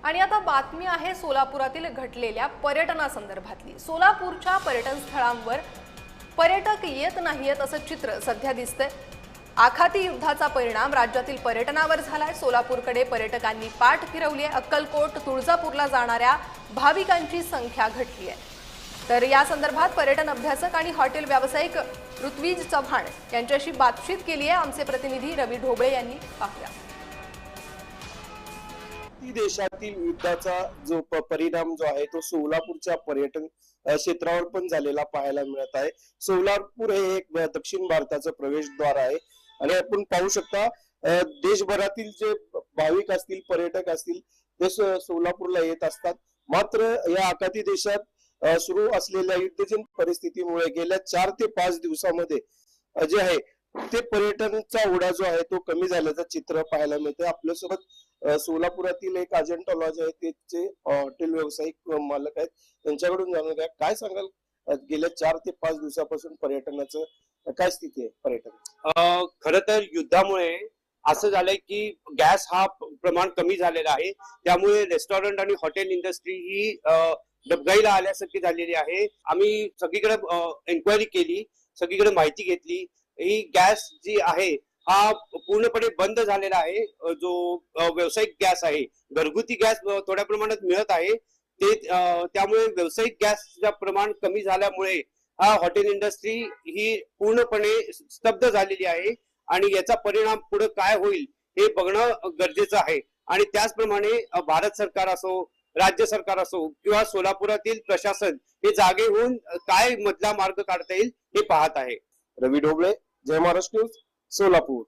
आणि आता बातमी आहे सोलापुरातील घडलेल्या पर्यटनासंदर्भातली। सोलापूरच्या पर्यटन स्थळांवर पर्यटक येत नाहीत असं चित्र सध्या दिसतंय। आखाती युद्धाचा परिणाम राज्यातील पर्यटनावर झालाय। सोलापूरकडे पर्यटकांनी पाठ फिरवली आहे। अक्कलकोट तुळजापूरला जाणाऱ्या भाविकांची संख्या घटली आहे। तर या संदर्भात पर्यटन अभ्यासक आणि हॉटेल व्यावसायिक ऋत्विज चव्हाण यांच्याशी बातचीत केली आहे आमचे प्रतिनिधी रवी ढोबळे यांनी। पाहूया। देशातील युद्धाचा जो परिणाम जो आहे तो सोलापूरच्या पर्यटन क्षेत्रावर पण झालेला पाहायला मिळत आहे। सोलापूर हे एक दक्षिण भारताचं प्रवेशद्वार आहे आणि आपण पाहू शकता देशभरातील जे भाविक असतील पर्यटक असतील ते सोलापूरला येत असतात। मात्र या आखाती देशात सुरू असलेल्या युद्धजन्य परिस्थितीमुळे गेल्या 4 ते 5 दिवसामध्ये जे आहे ते पर्यटनाचा ओढा जो आहे तो कमी झाल्याचं चित्र पाहायला मिळतं। आपल्यासोबत सोलापुरातील एक अजंठा लॉज आहे त्याचे हॉटेल व्यावसायिक मालक आहेत, त्यांच्याकडून जाणून घ्या काय सांगाल गेल्या 4 ते 5 दिवसापासून पर्यटनाचं काय स्थिती आहे पर्यटन। खरं तर युद्धामुळे असं झालंय की गॅस हा प्रमाण कमी झालेला आहे, त्यामुळे रेस्टॉरंट आणि हॉटेल इंडस्ट्री ही डबघाईला आल्यासारखी झालेली आहे। आम्ही सगळीकडे एन्क्वायरी केली, सगळीकडे माहिती घेतली। ही गॅस जी आहे हा पूर्णपणे बंद झालेला आहे। जो व्यावसायिक गॅस आहे, घरगुती गॅस थोड्या प्रमाणात मिळत आहे ते त्यामुळे व्यावसायिक गॅसचं प्रमाण कमी झाल्यामुळे हा हॉटेल इंडस्ट्री ही पूर्णपणे स्तब्ध झालेली आहे आणि याचा परिणाम पुढे काय होईल हे बघणं गरजेचं आहे। आणि त्याचप्रमाणे भारत सरकार असो, राज्य सरकार असो किंवा सोलापुरातील प्रशासन हे जागे होऊन काय मधला मार्ग काढता येईल हे पाहत आहे। रवी ढोबळे, जय महाराष्ट्र न्यूज, सोलापूर।